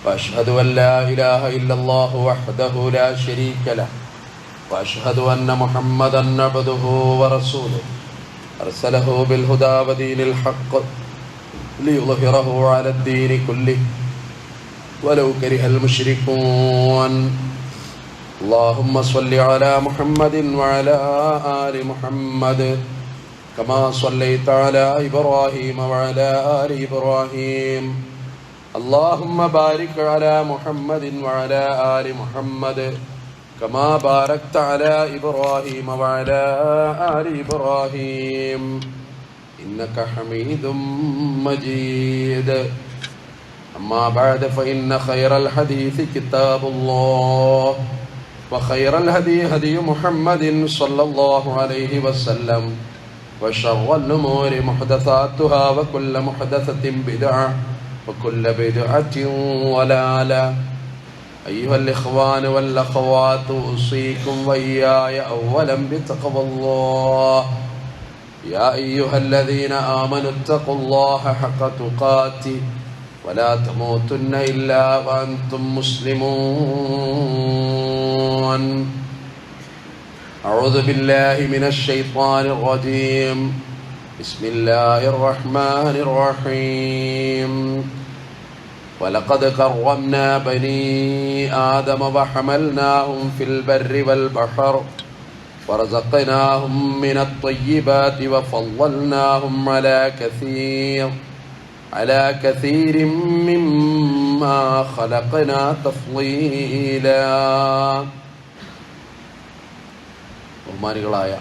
وأشهد أن لا إله إلا الله وحده لا شريك له وأشهد أن محمدا عبده ورسوله أرسله بالهدى ودين الحق ليظهره على الدين كله ولو كره المشركون. اللهم صل على محمد وعلى آل محمد كما صليت على إبراهيم وعلى آل إبراهيم. اللهم بارك على محمد وعلى آل محمد كما باركت على إبراهيم وعلى آل إبراهيم إنك حميد مجيد. أما بعد فإن خير الحديث كتاب الله وخير الهدي هدي محمد صلى الله عليه وسلم وشر الأمور محدثاتها وكل محدثة بدعة وكل بدعة ضلالة. أيها الإخوان والأخوات أوصيكم وإياي أولا بتقوى الله. يا أيها الذين آمنوا اتقوا الله حق تقاته ولا تموتن إلا وأنتم مسلمون. أعوذ بالله من الشيطان الرجيم. بسم الله الرحمن الرحيم. ولقد كرمنا بني آدم وحملناهم في البر والبحر ورزقناهم من الطيبات وفضلناهم على كثير مما خلقنا تفضيلا. ബഹുമാനികളായ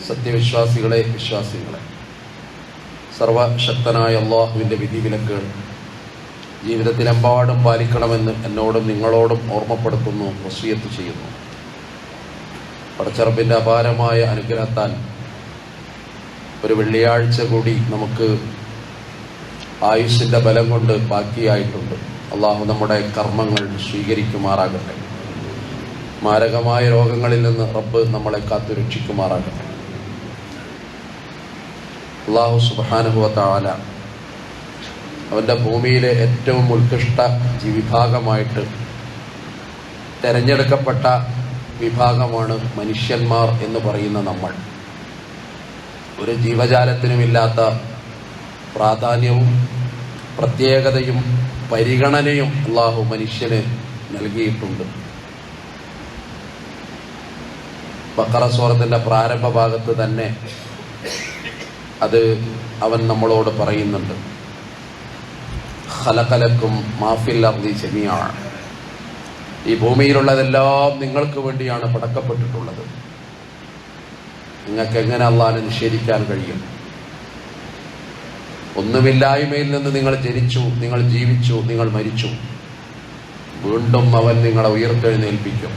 സത്യവിശ്വാസികളെ, വിശ്വാസികളെ, സർവശക്തനായ അള്ളാഹുവിൻ്റെ വിധിവിലക്കുകൾ ജീവിതത്തിലെമ്പാടും പാലിക്കണമെന്ന് എന്നോടും നിങ്ങളോടും ഓർമ്മപ്പെടുത്തുന്നു, വസിയത്ത് ചെയ്യുന്നു. പടച്ചറബിൻ്റെ അപാരമായ അനുഗ്രഹത്താൽ ഒരു വെള്ളിയാഴ്ച കൂടി നമുക്ക് ആയുസ്സിൻ്റെ ബലം കൊണ്ട് ബാക്കിയായിട്ടുണ്ട്. അള്ളാഹു നമ്മുടെ കർമ്മങ്ങൾ സ്വീകരിക്കുമാറാകട്ടെ. മാരകമായ രോഗങ്ങളിൽ നിന്ന് റബ്ബ് നമ്മളെ കാത്തു രക്ഷിക്കുമാറാകട്ടെ. അള്ളാഹു സുബ്ഹാനഹു വ തആല അവൻ്റെ ഭൂമിയിലെ ഏറ്റവും ഉത്കൃഷ്ട വിഭാഗമായിട്ട് തിരഞ്ഞെടുക്കപ്പെട്ട വിഭാഗമാണ് മനുഷ്യന്മാർ എന്ന് പറയുന്ന നമ്മൾ. ഒരു ജീവജാലത്തിനുമില്ലാത്ത പ്രാധാന്യവും പ്രത്യേകതയും പരിഗണനയും അള്ളാഹു മനുഷ്യന് നൽകിയിട്ടുണ്ട്. ബഖറ സൂറത്തിൻ്റെ പ്രാരംഭ ഭാഗത്ത് തന്നെ അത് അവൻ നമ്മളോട് പറയുന്നുണ്ട്. ഖലഖലക്കും മാഫിൽ അർദി ജമീഅ, ഈ ഭൂമിയിലുള്ളതെല്ലാം നിങ്ങൾക്ക് വേണ്ടിയാണ് പടക്കപ്പെട്ടിട്ടുള്ളത്. നിങ്ങൾക്ക് എങ്ങനെ അള്ളാഹനെ നിഷേധിക്കാൻ കഴിയും? ഒന്നുമില്ലായ്മയിൽ നിന്ന് നിങ്ങൾ ജനിച്ചു, നിങ്ങൾ ജീവിച്ചു, നിങ്ങൾ മരിച്ചു. വീണ്ടും അവൻ നിങ്ങളെ ഉയർത്തെഴുന്നേൽപ്പിക്കും.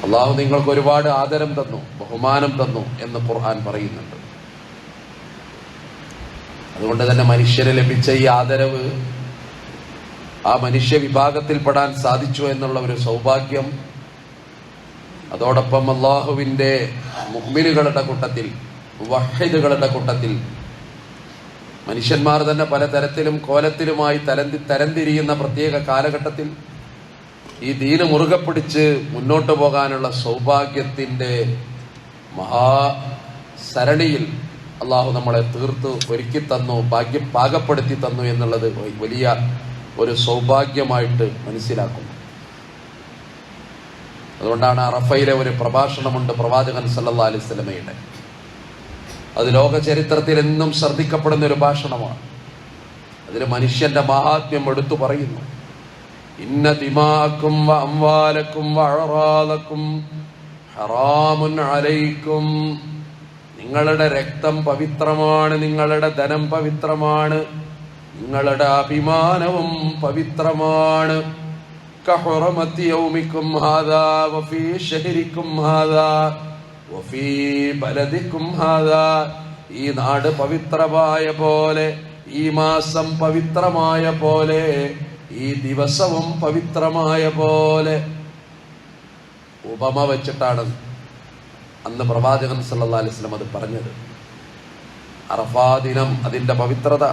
അള്ളാഹു നിങ്ങൾക്ക് ഒരുപാട് ആദരം തന്നു, ബഹുമാനം തന്നു എന്ന് ഖുർആൻ പറയുന്നുണ്ട്. അതുകൊണ്ട് തന്നെ മനുഷ്യന് ലഭിച്ച ഈ ആദരവ് ആ മനുഷ്യ വിഭാഗത്തിൽപ്പെടാൻ സാധിച്ചു എന്നുള്ള ഒരു സൗഭാഗ്യം, അതോടൊപ്പം അള്ളാഹുവിൻ്റെ മുഅ്മിനുകളുടെ കൂട്ടത്തിൽ, മുവഹ്ഹിദുകളുടെ കൂട്ടത്തിൽ മനുഷ്യന്മാർ തന്നെ പലതരത്തിലും കോലത്തിലുമായി തരംതിരിയുന്ന പ്രത്യേക കാലഘട്ടത്തിൽ ഈ ദീന് മുറുകെ പിടിച്ച് മുന്നോട്ട് പോകാനുള്ള സൗഭാഗ്യത്തിൻ്റെ മഹാസരണിയിൽ അള്ളാഹു നമ്മളെ തീർത്ത് ഒരുക്കി തന്നു, പാകപ്പെടുത്തി തന്നു എന്നുള്ളത് വലിയ ഒരു സൗഭാഗ്യമായിട്ട് മനസ്സിലാക്കുന്നു. അതുകൊണ്ടാണ് അറഫയിലെ ഒരു പ്രഭാഷണമുണ്ട് പ്രവാചകൻ സല്ലല്ലാഹു അലൈഹി വസല്ലമയുടെ. അത് ലോക ചരിത്രത്തിൽ എന്നും ശ്രദ്ധിക്കപ്പെടുന്ന ഒരു ഭാഷണമാണ്. അതിൽ മനുഷ്യന്റെ മഹാത്മ്യം എടുത്തു പറയുന്നു. ഇന്ന ദിമാഅക്കും വ അംവാലക്കും വ അഅറാദക്കും ഹറാമുൻ അലൈക്കും, നിങ്ങളുടെ രക്തം പവിത്രമാണ്, നിങ്ങളുടെ ധനം പവിത്രമാണ്, നിങ്ങളുടെ അഭിമാനവും പവിത്രമാണ്. കഹുറമത്തി യൗമിക്കും ഹാദാ വഫീ ശഹരിക്കും ഹാദാ വഫീ ബലദിക്കും ഹാദാ, ഈ നാട് പവിത്രമായ പോലെ, ഈ മാസം പവിത്രമായ പോലെ, ഈ ദിവസവും പവിത്രമായ പോലെ. ഉപമ വെച്ചിട്ടാണ് അന്ന് പ്രവാചകൻ സല്ലല്ലാഹു അലൈഹി വസല്ലം അത് പറഞ്ഞത്. അറഫാ ദിനം, അതിൻ്റെ പവിത്രത,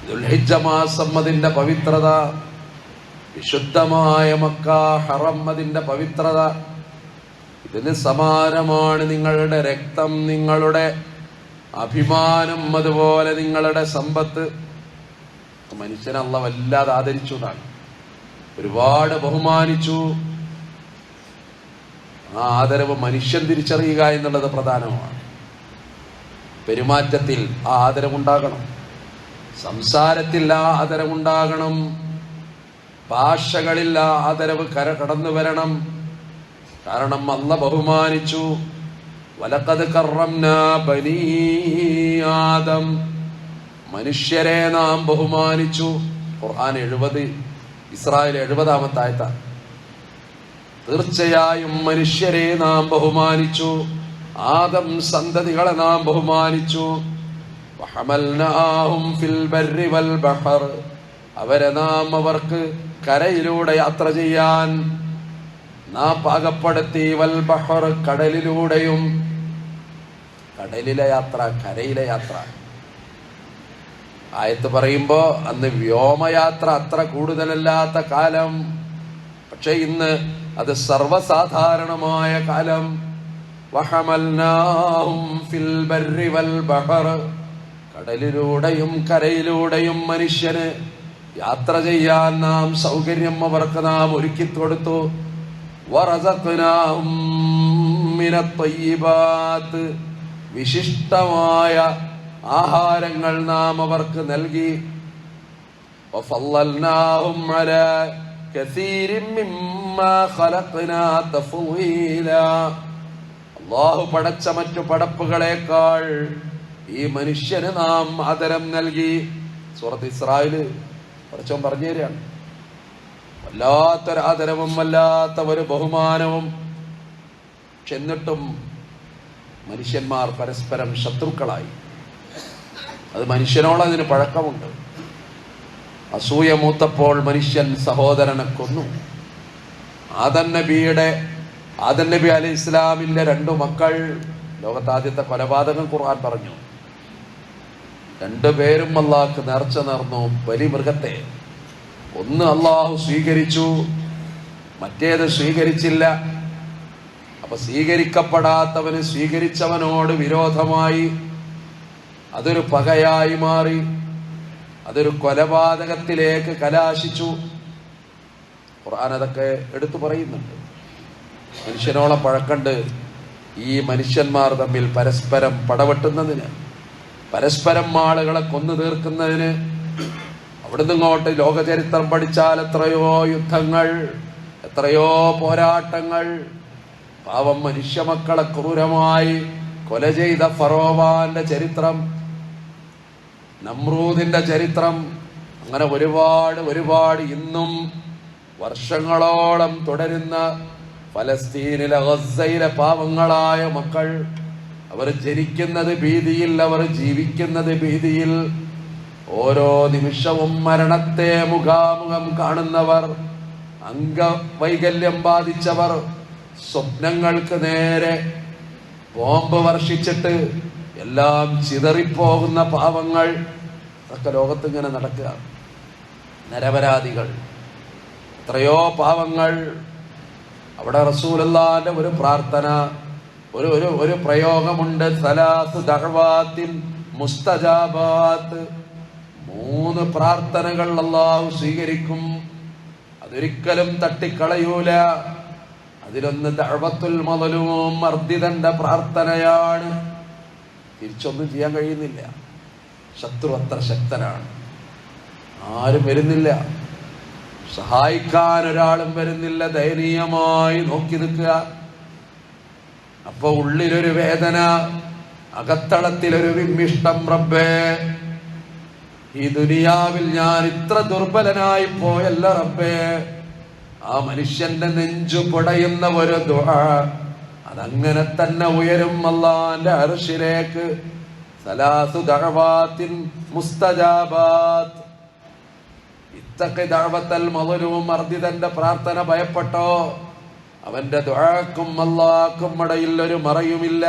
ദുൽഹിജ്ജ മാസം അതിന്റെ പവിത്രത, വിശുദ്ധമായ മക്ക ഹറം അതിന്റെ പവിത്രത, ഇതിന് സമാനമാണ് നിങ്ങളുടെ രക്തം, നിങ്ങളുടെ അഭിമാനം, അതുപോലെ നിങ്ങളുടെ സമ്പത്ത്. മനുഷ്യനെ അള്ളാഹു വല്ലാതെ ആദരിച്ചു എന്നാണ്, ഒരുപാട് ബഹുമാനിച്ചു. ആ ആദരവ് മനുഷ്യൻ തിരിച്ചറിയുക എന്നുള്ളത് പ്രധാനമാണ്. പെരുമാറ്റത്തിൽ ആ ആദരവുണ്ടാകണം, സംസാരത്തിൽ ആ ആദരവുണ്ടാകണം, ഭാഷകളിൽ ആ ആദരവ് കടന്നു വരണം. കാരണം അല്ലാഹു ബഹുമാനിച്ചു. വലഖദ് കറംനാ ബനീ ആദം, മനുഷ്യരെ നാം ബഹുമാനിച്ചു. ഖുർആൻ 70 ഇസ്രായേൽ 70-ാമത്തെ ആയത്താണ്. തീർച്ചയായും മനുഷ്യരെ നാം ബഹുമാനിച്ചു, ആദം സന്തതികളെ നാം ബഹുമാനിച്ചു. വഹമൽനാഹും ഫിൽ ബർരി വൽ ബഹർ, അവരെ നാം അവർക്ക് കരയിലൂടെ യാത്ര ചെയ്യാൻ നാം പാകപ്പെടുത്തി. വൽ ബഹർ, കടലിലൂടെയും. കടലിലെ യാത്ര, കരയിലെ യാത്ര. ആയത്ത് പറയുമ്പോ അന്ന് വ്യോമയാത്ര അത്ര കൂടുതലല്ലാത്ത കാലം, പക്ഷെ ഇന്ന് അത് സർവസാധാരണമായ കാലം. വഹമൽനാഹും ഫിൽ ബർരി വൽ ബഹർ, കടലിലൂടെയും കരയിലൂടെയും മനുഷ്യന് യാത്ര ചെയ്യാൻ നാം സൗകര്യം അവർക്ക് നാം ഒരുക്കി കൊടുത്തു. വറസഖ്നാഹും മിനത് ത്വയ്യിബാത്ത്, വിശിഷ്ടമായ ആഹാരങ്ങൾ നാം അവർക്ക് നൽകി. വഫളൽനാഹും അലാ കസീരിൻ മിമ്മാ ഖലഖ്നാ തഫ്ളീലാ, അല്ലാഹു പടച്ച മറ്റു പടപ്പുകളേക്കാൾ ഈ മനുഷ്യന് നാം ആദരം നൽകി. സൂറത്ത് ഇസ്രായേല് പടച്ചോൻ പറഞ്ഞു തരികയാണ്. വല്ലാത്തൊരു ആദരവും വല്ലാത്ത ഒരു ബഹുമാനവും. എന്നിട്ടും മനുഷ്യന്മാർ പരസ്പരം ശത്രുക്കളായി. അത് മനുഷ്യനോട് അതിന് പഴക്കമുണ്ട്. അസൂയ മൂത്തപ്പോൾ മനുഷ്യൻ സഹോദരനെ കൊന്നു. ആദം നബി അലൈഹി ഇസ്ലാമിന്റെ 2 മക്കൾ, ലോകത്തെ ആദ്യത്തെ കൊലപാതകം ഖുർആൻ പറഞ്ഞു. 2 പേരും അള്ളാഹ്ക്ക് നേർച്ച നേർന്നു, ബലിമൃഗത്തെ. ഒന്ന് അള്ളാഹു സ്വീകരിച്ചു, മറ്റേത് സ്വീകരിച്ചില്ല. അപ്പൊ സ്വീകരിക്കപ്പെടാത്തവന് സ്വീകരിച്ചവനോട് വിരോധമായി. അതൊരു പകയായി മാറി, അതൊരു കൊലപാതകത്തിലേക്ക് കലാശിച്ചു. ഖുർആൻ അതൊക്കെ എടുത്തു പറയുന്നുണ്ട്. മനുഷ്യനോളം പഴക്കണ്ട് ഈ മനുഷ്യന്മാർ തമ്മിൽ പരസ്പരം പടവെട്ടുന്നതിന്, പരസ്പരം ആളുകളെ കൊന്നു തീർക്കുന്നതിന്. അവിടുന്ന് ഇങ്ങോട്ട് ലോകചരിത്രം പഠിച്ചാൽ എത്രയോ യുദ്ധങ്ങൾ, എത്രയോ പോരാട്ടങ്ങൾ. പാവം മനുഷ്യമക്കളെ ക്രൂരമായി കൊല ചെയ്ത ഫറോവാന്റെ ചരിത്രം, നമ്രൂദിന്റെ ചരിത്രം, അങ്ങനെ ഒരുപാട് ഇന്നും വർഷങ്ങളോളം തുടരുന്ന ഫലസ്തീനിലെ ഗസയിലെ പാവങ്ങളായ മക്കൾ. അവർ ജനിക്കുന്നത് ഭീതിയിൽ, അവർ ജീവിക്കുന്നത് ഭീതിയിൽ. ഓരോ നിമിഷവും മരണത്തെ മുഖാമുഖം കാണുന്നവർ, അംഗവൈകല്യം ബാധിച്ചവർ, സ്വപ്നങ്ങൾക്ക് നേരെ ബോംബ് വർഷിച്ചിട്ട് എല്ലാം ചിതറിപ്പോകുന്ന പാവങ്ങൾ. അതൊക്കെ ലോകത്തിങ്ങനെ നടക്കുക. നിരപരാധികൾ, എത്രയോ പാവങ്ങൾ. അവിടെ റസൂലുള്ളാഹിന്റെ ഒരു പ്രാർത്ഥന, ഒരു പ്രയോഗമുണ്ട്. സലാത്ത് ദഅവാത്തിൻ മുസ്തജാബാത്ത്, 3 പ്രാർത്ഥനകൾ അല്ലാഹു സ്വീകരിക്കും, അതൊരിക്കലും തട്ടിക്കളയൂല. അതിലൊന്ന് ദഅവത്തുൽ മദ്ലൂം, മർദിതന്റെ പ്രാർത്ഥനയാണ്. തിരിച്ചൊന്നും ചെയ്യാൻ കഴിയുന്നില്ല, ശത്രു അത്ര ശക്തനാണ്. ആരും വരുന്നില്ല, സഹായിക്കാൻ ഒരാളും വരുന്നില്ല. ദയനീയമായി നോക്കി നിൽക്കുക. അപ്പൊ ഉള്ളിലൊരു വേദന, അകത്തളത്തിലൊരു വിമ്മിഷ്ടം. റബ്ബേ, ഈ ദുനിയാവിൽ ഞാൻ ഇത്ര ദുർബലനായി പോയല്ല റബ്ബേ. ആ മനുഷ്യന്റെ നെഞ്ചു പുടയുന്ന ഒരു ദുആ, അതങ്ങനെ തന്നെ ഉയരും അല്ലാഹുവിന്റെ അർശിലേക്ക്. സലാത്തു ദഅവാത്തിൻ മുസ്തജാബാത്ത്. ഇത്തഖി ദഅവത്തൽ മദ്ലൂം, മർദിതന്റെ പ്രാർത്ഥന ഭയപ്പെട്ടോ. അവന്റെ ദുആക്കും അല്ലാഹുക്കും ഇടയിൽ ഒരു മറയുമില്ല.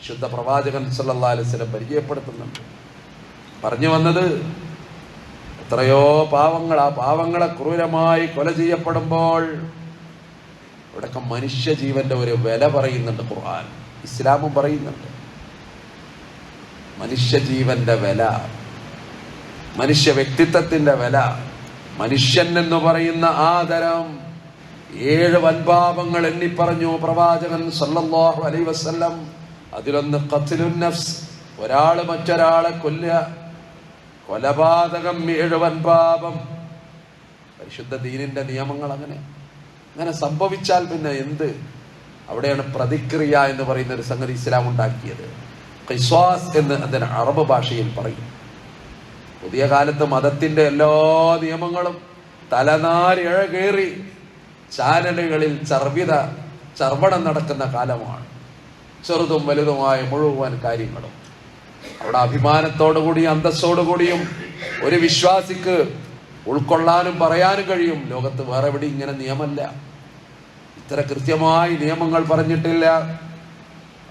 ശുദ്ധ പ്രവാചകൻ സല്ലല്ലാഹു അലൈഹി വസല്ലം പരിചയപ്പെടുത്തുന്നുണ്ട്. പറഞ്ഞു വന്നത്, എത്രയോ പാവങ്ങൾ, ആ പാവങ്ങളെ ക്രൂരമായി കൊല ചെയ്യപ്പെടുമ്പോൾ ഇവിടൊക്കെ മനുഷ്യ ജീവന്റെ ഒരു വില പറയുന്നുണ്ട് ഖുർആൻ, ഇസ്ലാമും പറയുന്നുണ്ട്. മനുഷ്യ ജീവന്റെ വില, മനുഷ്യ വ്യക്തിത്വത്തിന്റെ വില, മനുഷ്യൻ എന്ന് പറയുന്ന ആദരം. 7 വൻപാപങ്ങൾ എണ്ണിപ്പറഞ്ഞു പ്രവാചകൻ സല്ലല്ലാഹു അലൈഹി വസല്ലം. അതിലൊന്ന് ഖത്ലുൻ നഫ്സ്, ഒരാള് മറ്റൊരാളെ കൊല്ലുക, കൊലപാതകം 7 വൻപാപം. പരിശുദ്ധ ദീനിന്റെ നിയമങ്ങൾ അങ്ങനെ സംഭവിച്ചാൽ പിന്നെ എന്ത്? അവിടെയാണ് പ്രതിക്രിയ എന്ന് പറയുന്ന ഒരു സംഗതി ഇസ്ലാം ഉണ്ടാക്കിയത്. ഖിസ്വാസ് എന്ന് അതിന് അറബ് ഭാഷയിൽ പറയും. പുതിയ കാലത്ത് മതത്തിന്റെ എല്ലാ നിയമങ്ങളും തലനാരിഴകേറി ചാനലുകളിൽ ചർവണം നടക്കുന്ന കാലമാണ്. ചെറുതും വലുതുമായ മുഴുവൻ കാര്യങ്ങളും അവിടെ അഭിമാനത്തോടുകൂടി അന്തസ്സോടുകൂടിയും ഒരു വിശ്വാസിക്ക് ഉൾക്കൊള്ളാനും പറയാനും കഴിയും. ലോകത്ത് വേറെ എവിടെ ഇങ്ങനെ നിയമമല്ല, ഇത്ര കൃത്യമായി നിയമങ്ങൾ പറഞ്ഞിട്ടില്ല.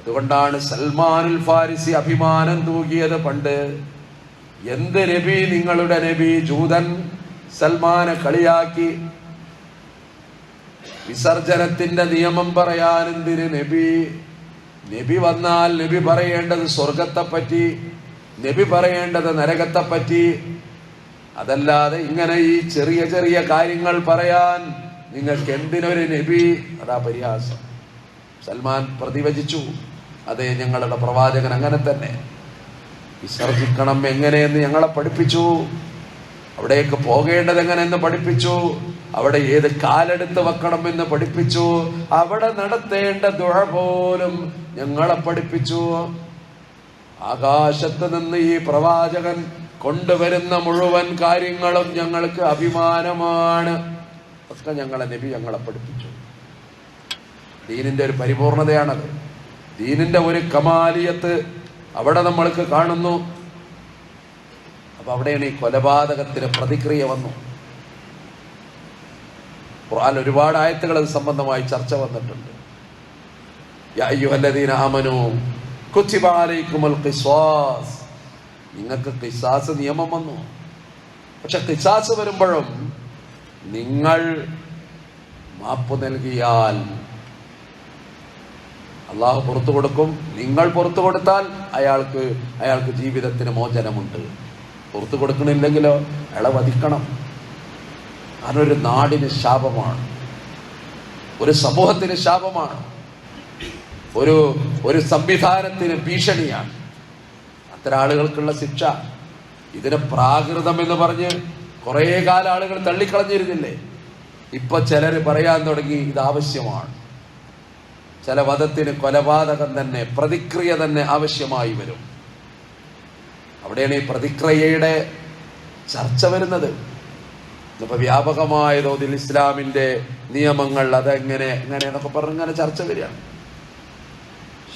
അതുകൊണ്ടാണ് സൽമാനുൽ ഫാരിസി അഭിമാനം തൂകിയത് പണ്ട്. എന്ത് നബി, നിങ്ങളുടെ നബി? ജൂതൻ സൽമാനെ കളിയാക്കി. വിസർജനത്തിന്റെ നിയമം പറയാൻ എന്തിന് നബി? നബി വന്നാൽ നബി പറയേണ്ടത് സ്വർഗത്തെ പറ്റി, നബി പറയേണ്ടത് നരകത്തെ പറ്റി. അതല്ലാതെ ഇങ്ങനെ ഈ ചെറിയ ചെറിയ കാര്യങ്ങൾ പറയാൻ നിങ്ങൾക്ക് എന്തിനൊരു നബി? അതാ പരിഹാസം. സൽമാൻ പ്രതിവചിച്ചു, അതെ ഞങ്ങളുടെ പ്രവാചകൻ അങ്ങനെ തന്നെ വിസർജിക്കണം എങ്ങനെയെന്ന് ഞങ്ങളെ പഠിപ്പിച്ചു, അവിടേക്ക് പോകേണ്ടത് എങ്ങനെയെന്ന് പഠിപ്പിച്ചു, അവിടെ ഏത് കാലെടുത്ത് വെക്കണമെന്ന് പഠിപ്പിച്ചു, അവിടെ നടത്തേണ്ട ദുആ പോലും ഞങ്ങളെ പഠിപ്പിച്ചു. ആകാശത്ത് നിന്ന് ഈ പ്രവാചകൻ കൊണ്ടുവരുന്ന മുഴുവൻ കാര്യങ്ങളും ഞങ്ങൾക്ക് അഭിമാനമാണ്. ഒക്കെ ഞങ്ങളെ നബി ഞങ്ങളെ പഠിപ്പിച്ചു. ദീനിന്റെ ഒരു പരിപൂർണതയാണത്, ദീനിന്റെ ഒരു കമാലിയത്ത് അവിടെ നമ്മൾക്ക് കാണുന്നു. അപ്പൊ അവിടെയാണ് ഈ കൊലപാതകത്തിന് പ്രതിക്രിയ വന്നു. ഖുർആൻ ഒരുപാട് ആയത്തുകൾ അത് സംബന്ധമായി ചർച്ച വന്നിട്ടുണ്ട്. യാ അയ്യുഹല്ലദീന ആമനൂ കുതിബ അലൈക്കുമുൽ ഖിസ്വാസ്, നിങ്ങൾക്ക് ഖിസാസ് നിയമം വന്നു. പക്ഷെ ഖിസാസ് വരുമ്പോഴും നിങ്ങൾ മാപ്പ് നൽകിയാൽ അള്ളാഹു പുറത്തു കൊടുക്കും. നിങ്ങൾ പുറത്തു കൊടുത്താൽ അയാൾക്ക് ജീവിതത്തിന് മോചനമുണ്ട്. പുറത്തു കൊടുക്കണില്ലെങ്കിലോ അയാളെ വധിക്കണം. അതൊരു നാടിന് ശാപമാണ്, ഒരു സമൂഹത്തിന് ശാപമാണ്, ഒരു സംവിധാനത്തിന് ഭീഷണിയാണ് അത്തരം ആളുകൾക്കുള്ള ശിക്ഷ. ഇതിന് പ്രാകൃതം എന്ന് പറഞ്ഞ് കുറേ കാലം ആളുകൾ തള്ളിക്കളഞ്ഞിരുന്നില്ലേ? ഇപ്പൊ ചിലര് പറയാൻ തുടങ്ങി ഇത് ആവശ്യമാണ്. ചില വധത്തിന് കൊലപാതകം തന്നെ, പ്രതിക്രിയ തന്നെ ആവശ്യമായി വരും. അവിടെയാണ് ഈ പ്രതിക്രിയയുടെ ചർച്ച വരുന്നത്. ഇപ്പൊ വ്യാപകമായ തോതിൽ ഇസ്ലാമിന്റെ നിയമങ്ങൾ അതെങ്ങനെ എന്നൊക്കെ പറഞ്ഞ് ഇങ്ങനെ ചർച്ച വരികയാണ്.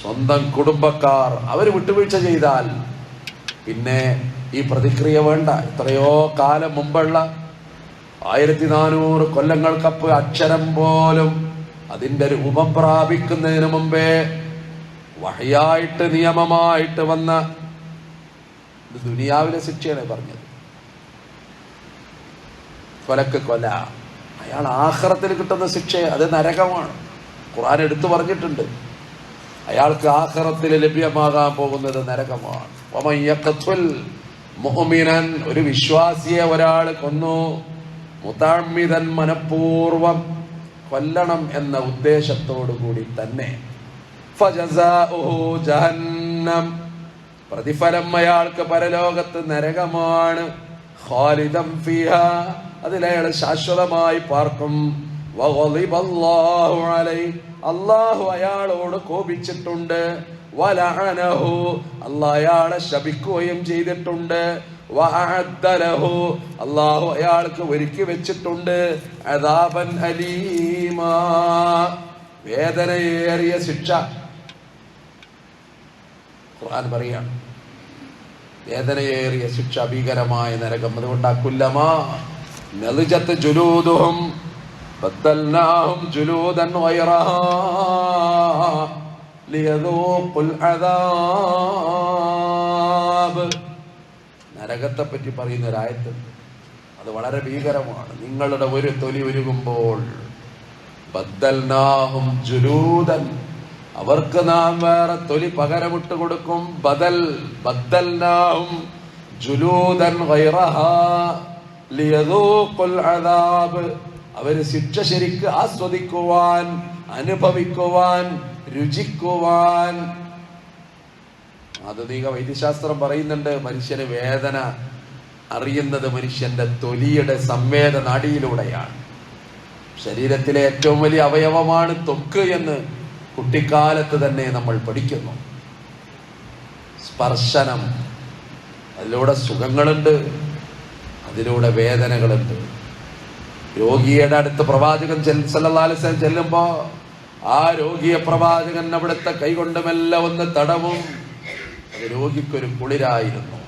സ്വന്തം കുടുംബക്കാർ അവർ വിട്ടുവീഴ്ച ചെയ്താൽ പിന്നെ ഈ പ്രതിക്രിയ വേണ്ട. എത്രയോ കാലം മുമ്പുള്ള 1400 കൊല്ലങ്ങൾക്കപ്പ് അക്ഷരം പോലും അതിന്റെ രൂപം പ്രാപിക്കുന്നതിന് മുമ്പേ വഹയായിട്ട് നിയമമായിട്ട് വന്ന ദുനിയാവിലെ ശിക്ഷയാണ് പറഞ്ഞത്. കൊലക്ക് കൊല, അയാൾ ആഖിറത്തിൽ കിട്ടുന്ന ശിക്ഷ അത് നരകമാണ്. ഖുർആൻ എടുത്തു പറഞ്ഞിട്ടുണ്ട്, അയാൾക്ക് ആഖിറത്തിൽ ലഭ്യമാകാൻ പോകുന്നത് നരകമാണ്. വമൻ യഖ്തുൽ മുഅ്മിനൻ, ഒരു വിശ്വാസിയെ ഒരാൾ കൊന്നു, മുതഅമ്മിദൻ, മനഃപൂർവം കൊല്ലണം എന്ന ഉദ്ദേശത്തോടു കൂടി തന്നെ, ഫജസാഉഹു ജഹന്നം, പ്രതിഫലം അയാൾക്ക് പരലോകത്ത് നരകമാണ്. ഖാലിദൻ ഫീഹാ, അതിലയാൾ ശാശ്വതമായി പാർക്കും. വഗളിബല്ലാഹു അലൈഹി, അല്ലാഹു അയാളോട് കോപിച്ചിട്ടുണ്ട്. വലഅനഹു, അല്ലാഹു അയാളെ ശപിക്കുകയും ചെയ്തിട്ടുണ്ട്. വഅഅദ്ദ ലഹു, അല്ലാഹു അയാൾക്ക് ഒരുക്കി വെച്ചിട്ടുണ്ട് അദാബൻ അലീമാ, വേദനയേറിയ ശിക്ഷ. ഖുർആൻ പറയാണ് വേദനയേറിയ ശിക്ഷ, ഭീകരമായ നരകം. അതുകൊണ്ട് കുല്ലമാ നളിജത് ജുലൂദുഹും ബദ്ദൽനാഹും ജുലൂദൻ ഗൈറഹാ ലിയദൂഖുൽ അദാബ്. നരകത്തെ പറ്റി പറയുന്ന ഒരായത്തുണ്ട്, അത് വളരെ ഭീകരമാണ്. നിങ്ങളുടെ ഒരു തൊലി ഉരുകുമ്പോൾ ബദ്ദൽനാഹും ജുലൂദൻ, അവർക്ക് നാം വേറെ തൊലി പകരമിട്ട് കൊടുക്കും. ബദ്ദൽനാഹും ജുലൂദൻ ഗൈറഹാ ലിയദൂഖുൽ അദാബ്, അവര് ശിക്ഷ ശരിക്ക് ആസ്വദിക്കുവാൻ, അനുഭവിക്കുവാൻ, രുചിക്കുവാൻ. ആധുനിക വൈദ്യശാസ്ത്രം പറയുന്നുണ്ട്, മനുഷ്യന് വേദന അറിയുന്നത് മനുഷ്യന്റെ തൊലിയുടെ സംവേദ നാഡിയിലൂടെയാണ്. ശരീരത്തിലെ ഏറ്റവും വലിയ അവയവമാണ് ത്വക്ക് എന്ന് കുട്ടിക്കാലത്ത് തന്നെ നമ്മൾ പഠിക്കുന്നു. സ്പർശനം, അതിലൂടെ സുഖങ്ങളുണ്ട്, അതിലൂടെ വേദനകളുണ്ട്. രോഗിയുടെ അടുത്ത് പ്രവാചകൻ സല്ലല്ലാഹു അലൈഹി വസല്ലം ചെല്ലുമ്പോ ആ രോഗിയെ പ്രവാചകൻ അവിടുത്തെ കൈകൊണ്ട് മെല്ലെ ഒന്ന് തടവും. അത് രോഗിക്കൊരു കുളിരായിരുന്നു.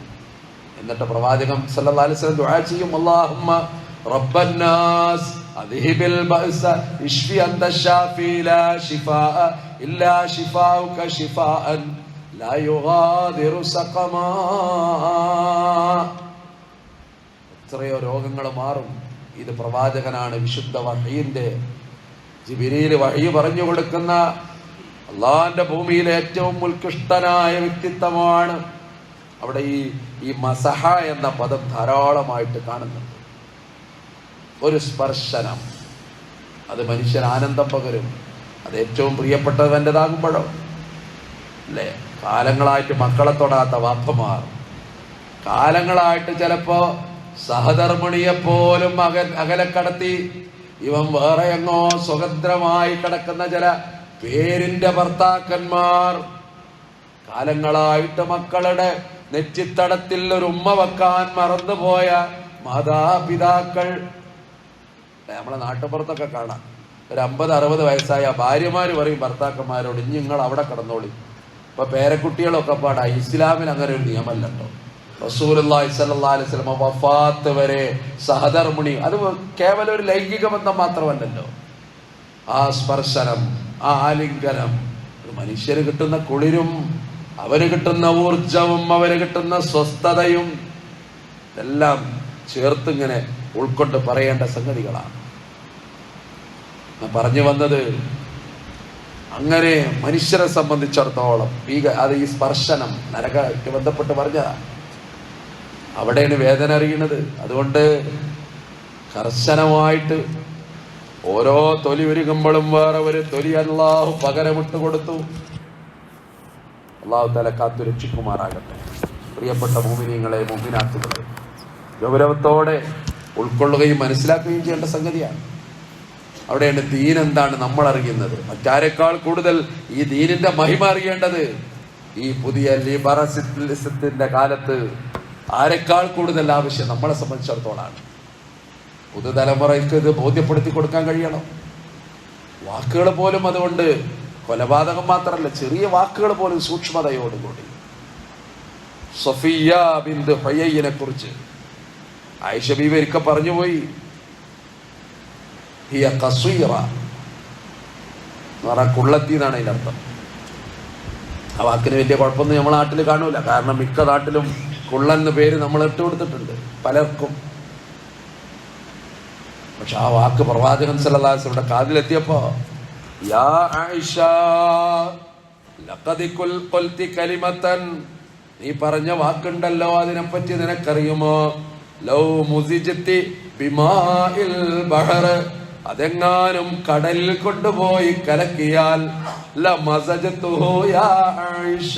എന്നിട്ട് പ്രവാചകൻ സല്ലല്ലാഹു അലൈഹി വസല്ലം ദുആ ചെയ്യും, അല്ലാഹുമ്മ റബ്ബന്നാസ് അദ്ഹിബിൽ ബഅസ ഇശ്ഫി അൻത ശാഫി ലാ ശിഫാഅ ഇല്ലാ ശിഫാഉക ശിഫാഅൻ ലാ യുഗാദിറു സഖമാ. എത്രയോ രോഗങ്ങൾ മാറും. ഇത് പ്രവാചകനാണ്, വിശുദ്ധ വഹീന്റെ ജിബ്രീൽ വഹി പറഞ്ഞു കൊടുക്കുന്ന അള്ളാഹിന്റെ ഭൂമിയിലെ ഏറ്റവും ഉത്കൃഷ്ടനായ വ്യക്തിത്വമാണ്. അവിടെ ഈ മസഹ എന്ന പദം ധാരാളമായിട്ട് കാണുന്നുണ്ട്. ഒരു സ്പർശനം, അത് മനുഷ്യൻ ആനന്ദം പകരും. അത് ഏറ്റവും പ്രിയപ്പെട്ടവൻ്റെതാകുമ്പോഴോ അല്ലേ? കാലങ്ങളായിട്ട് മക്കളെ തൊടാത്ത വാപ്പമാർ, കാലങ്ങളായിട്ട് ചിലപ്പോ സഹധർമ്മിണിയെപ്പോലും അകലെ കടത്തി ഇവൻ വേറെ എങ്ങോ സ്വതന്ത്രമായി കിടക്കുന്ന ചില പേരിന്റെ ഭർത്താക്കന്മാർ, കാലങ്ങളായിട്ട് മക്കളുടെ നെറ്റിത്തടത്തിൽ ഒരു ഉമ്മ വെക്കാൻ മറന്നുപോയ മാതാപിതാക്കൾ. നമ്മളെ നാട്ടുപുറത്തൊക്കെ കാണാം, ഒരു 50-60 വയസ്സായ ഭാര്യമാര് പറയും ഭർത്താക്കന്മാരോട്, ഇനി നിങ്ങൾ അവിടെ കിടന്നോളി. ഇപ്പൊ പേരക്കുട്ടികളൊക്കെ പാടാ. ഇസ്ലാമിൽ അങ്ങനെ ഒരു നിയമമല്ലോ. റസൂലുള്ളാഹി സ്വല്ലല്ലാഹു അലൈഹി വസല്ലം വഫാത്ത് വരെ സഹധർമ്മിണി, അത് കേവലം ഒരു ലൈംഗിക ബന്ധം മാത്രമല്ലല്ലോ. ആ സ്പർശനം, ആ ആലിംഗനം, മനുഷ്യന് കിട്ടുന്ന കുളിരും അവന് കിട്ടുന്ന ഊർജവും അവന് കിട്ടുന്ന സ്വസ്ഥതയും എല്ലാം ചേർത്തിങ്ങനെ ഉൾക്കൊണ്ട് പറയേണ്ട സംഗതികളാണ്. പറഞ്ഞു വന്നത്, അങ്ങനെ മനുഷ്യരെ സംബന്ധിച്ചിടത്തോളം അത് ഈ സ്പർശനം നരകമായിട്ട് ബന്ധപ്പെട്ട് പറഞ്ഞതാ. അവിടെയാണ് വേദന അറിയുന്നത്. അതുകൊണ്ട് കർശനമായിട്ട് ഓരോ തൊലി ഒരുങ്ങുമ്പോഴും വേറെ ഒരു തൊലി അല്ലാഹു പകരമിട്ട് കൊടുത്തു. അല്ലാഹു തആല കാത്തു രക്ഷിക്കുമാറാകട്ടെ. പ്രിയപ്പെട്ട മുഅ്മിനീങ്ങളെ, മുഅ്മിനാത്തുകളെ, ഗൗരവത്തോടെ ഉൾക്കൊള്ളുകയും മനസ്സിലാക്കുകയും ചെയ്യേണ്ട സംഗതിയാണ്. അവിടെയാണ് ദീൻ എന്താണ് നമ്മൾ അറിയുന്നത്. മറ്റാരെക്കാൾ കൂടുതൽ ഈ ദീനിന്റെ മഹിമ അറിയേണ്ടത് ഈ പുതിയ ലിബറലിസത്തിന്റെ കാലത്ത് ആരെക്കാൾ കൂടുതൽ ആവശ്യം നമ്മളെ സംബന്ധിച്ചിടത്തോളാണ്. പുതുതലമുറയ്ക്ക് ഇത് ബോധ്യപ്പെടുത്തി കൊടുക്കാൻ കഴിയണം. വാക്കുകൾ പോലും, അതുകൊണ്ട് കൊലപാതകം മാത്രമല്ല, ചെറിയ വാക്കുകൾ പോലും സൂക്ഷ്മതയോടുകൂടി. സഫിയ്യ ബിൻത് ഹുയൈനെ കുറിച്ച് ആയിഷ ബീവി ഒരിക്കൽ പറഞ്ഞുപോയി, ഹിയ ഖസീറ എന്ന് പറഞ്ഞാൽ കുള്ളത്തി എന്നാണ് അതിനർത്ഥം. ആ വാക്കിന് വലിയ കുഴപ്പമൊന്നും നമ്മളെ നാട്ടിൽ കാണൂല. കാരണം മിക്ക നാട്ടിലും കുള്ളെന്ന് പേര് നമ്മൾ ഇട്ട് കൊടുത്തിട്ടുണ്ട് പലർക്കും. പക്ഷെ ആ വാക്ക് പ്രവാചകൻ സല്ലല്ലാഹു അലൈഹി വസല്ലം കാതിലെത്തിയപ്പോ, യാ ആയിഷ ലഖദ് ഖുൽതി കലിമതൻ, നീ പറഞ്ഞ വാക്കുണ്ടല്ലോ, അതിനെപ്പറ്റി നിനക്കറിയുമോ? ലൗ മുസിജത്തി ബിമാഇൽ ബഹർ, അതെങ്ങാനും കടലിൽ കൊണ്ടുപോയി കലക്കിയാൽ ലമസജതുഹു യാ ആയിഷ,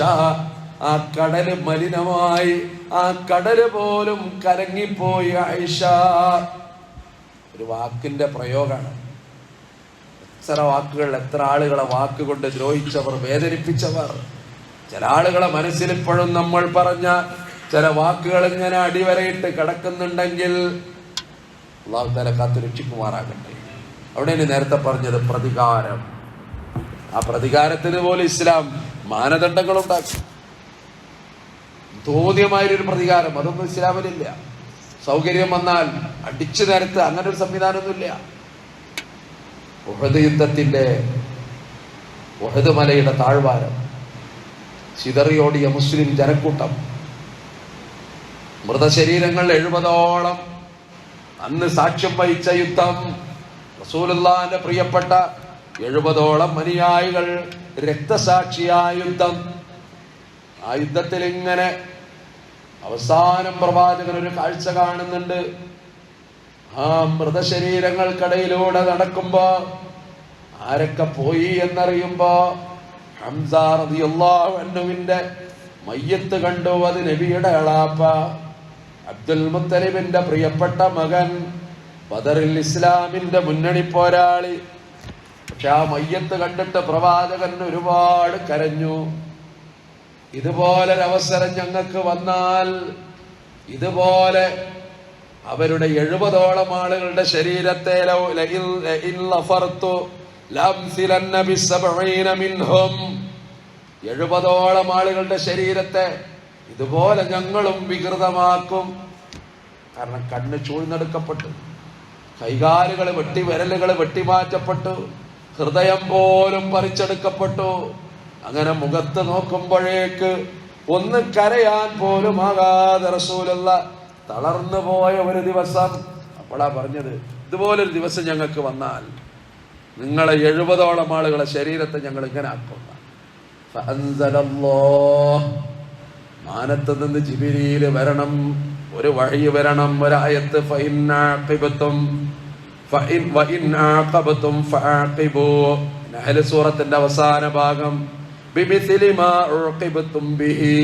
ആ കടല് മലിനമായി, ആ കടല് പോലും കലങ്ങിപ്പോയി ആയിഷ. ഒരു വാക്കിന്റെ പ്രയോഗമാണ്. എത്ര വാക്കുകൾ, എത്ര ആളുകളെ വാക്കുകൊണ്ട് ദ്രോഹിച്ചവർ, വേദനിപ്പിച്ചവർ. ചില ആളുകളെ മനസ്സിൽ ഇപ്പോഴും നമ്മൾ പറഞ്ഞ ചില വാക്കുകൾ ഇങ്ങനെ അടിവരയിട്ട് കിടക്കുന്നുണ്ടെങ്കിൽ അല്ലാഹു തആല കാത്തു രക്ഷിക്കുമാറാകട്ടെ. അവിടെയാണ് നേരത്തെ പറഞ്ഞത് പ്രതികാരം. ആ പ്രതികാരത്തിന് പോലും ഇസ്ലാം മാനദണ്ഡങ്ങളുണ്ടാക്കി. തോന്നിയമായൊരു പ്രതികാരം അതൊന്നും ഇസ്ലാമിലില്ല. സൗകര്യം വന്നാൽ അടിച്ചു നേരത്ത് അങ്ങനെ ഒരു സംവിധാനമൊന്നുമില്ല. ഉഹദ് യുദ്ധത്തിന്റെ ഉഹദ് മലയുടെ താഴ്വാരം, ചിതറിയോടിയ മുസ്ലിം ജനക്കൂട്ടം, മൃതശരീരങ്ങൾ 70ഓളം അന്ന് സാക്ഷ്യം വഹിച്ച യുദ്ധം, റസൂലുള്ളാഹിന്റെ പ്രിയപ്പെട്ട 70ഓളം അനുയായികൾ രക്തസാക്ഷിയായ യുദ്ധം. ആ യുദ്ധത്തിൽ ഇങ്ങനെ അവസാനം പ്രവാചകൻ ഒരു കാഴ്ച കാണുന്നുണ്ട്. ആ മൃതശരീരങ്ങൾക്കിടയിലൂടെ നടക്കുമ്പോ ആരൊക്കെ പോയി എന്നറിയുമ്പോ ഹംസ റളിയല്ലാഹു അൻഹുവിന്റെ മയ്യത്ത് കണ്ടു. അത് നബിയുടെ എളാപ്പ അബ്ദുൽ മുത്തലിബിന്റെ പ്രിയപ്പെട്ട മകൻ, ബദറിൽ ഇസ്ലാമിന്റെ മുന്നണി പോരാളി. പക്ഷെ ആ മയ്യത്ത് കണ്ടിട്ട് പ്രവാചകൻ ഒരുപാട് കരഞ്ഞു. ഇതുപോലൊരവസരം ഞങ്ങൾക്ക് വന്നാൽ, ഇതുപോലെ അവരുടെ 70ഓളം ആളുകളുടെ ശരീരത്തെ 70ഓളം ആളുകളുടെ ശരീരത്തെ ഇതുപോലെ ഞങ്ങളും വികൃതമാക്കും. കാരണം കണ്ണ് ചൂഴ്ന്നെടുക്കപ്പെട്ടു, കൈകാലുകൾ വെട്ടി, വിരലുകൾ വെട്ടിമാറ്റപ്പെട്ടു, ഹൃദയം പോലും പറിച്ചെടുക്കപ്പെട്ടു. അങ്ങനെ മുഖത്ത് നോക്കുമ്പോഴേക്ക് ഒന്ന് കരയാൻ പോലും ആകാതെ റസൂലുള്ള തളർന്നു പോയ ഒരു ദിവസം. അപ്പോഴാ പറഞ്ഞത്, ഇതുപോലൊരു ദിവസം ഞങ്ങൾക്ക് വന്നാൽ നിങ്ങളെ 70ഓളം ആളുകളെ ശരീരത്തെ ഞങ്ങൾ ഇങ്ങനെ ആക്കുന്ന. മാനത്ത് നിന്ന് ജിബ്രീൽ വരണം, ഒരു വഴി വരണം, ഒരായത്ത്. നഹ്ൽ സൂറത്തിന്റെ അവസാന ഭാഗം, ബിമിസ്ലി മാ ഉഖിബതും ബിഹി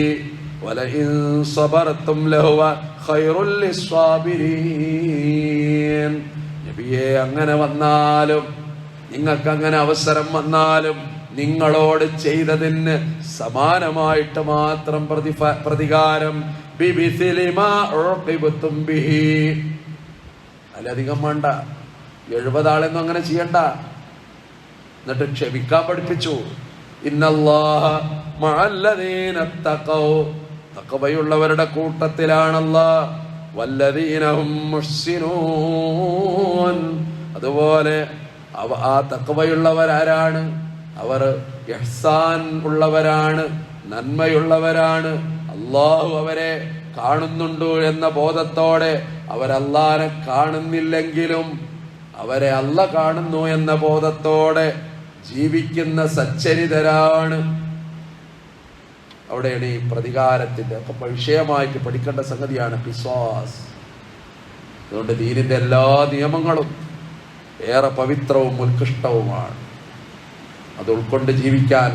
വലഇൻ സബർതും ലഹുവ ഖൈറുൽ ലിസ്സാബിരീൻ. നബിയേ, അങ്ങനെ വന്നാലും, നിങ്ങൾക്ക് അങ്ങനെ അവസരം വന്നാലും നിങ്ങളോട് ചെയ്തതിന് സമാനമായിട്ട് മാത്രം പ്രതികാരം. ബിമിസ്ലി മാ ഉഖിബതും ബിഹി, അതിലധികം വേണ്ട. 70 ആളെന്നും അങ്ങനെ ചെയ്യണ്ട. എന്നിട്ട് ക്ഷമിക്കാൻ പഠിപ്പിച്ചു. ഇന്നല്ലാഹ മഅല്ലദീന തഖൗ, തഖ്വയുള്ളവരുടെ കൂട്ടത്തിലാണ് അല്ലാഹ്. വല്ലദീന ഹും മുഹ്സിനൂൻ, അതുപോലെ ആ തഖ്വയുള്ളവരാരാണ്? അവർ ഇഹ്സാൻ ഉള്ളവരാണ്, നന്മയുള്ളവരാണ്. അല്ലാഹു അവരെ കാണുന്നുണ്ട് എന്ന ബോധത്തോടെ, അവരല്ലാഹനെ കാണുന്നില്ലെങ്കിലും അവരെ അല്ല കാണുന്നു എന്ന ബോധത്തോടെ ജീവിക്കുന്ന സച്ചരിതരാണ്. അവിടെയാണ് ഈ പ്രതികാരത്തിന്റെ ഒക്കെ വിഷയമായിട്ട് പഠിക്കേണ്ട സംഗതിയാണ് ഖിസാസ്. അതുകൊണ്ട് ദീനിന്റെ എല്ലാ നിയമങ്ങളും ഏറെ പവിത്രവും ഉത്കൃഷ്ടവുമാണ്. അത് ഉൾക്കൊണ്ട് ജീവിക്കാൻ,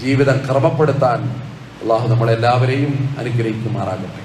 ജീവിതം ക്രമപ്പെടുത്താൻ അള്ളാഹു നമ്മളെല്ലാവരെയും അനുഗ്രഹിക്കുമാറാകട്ടെ.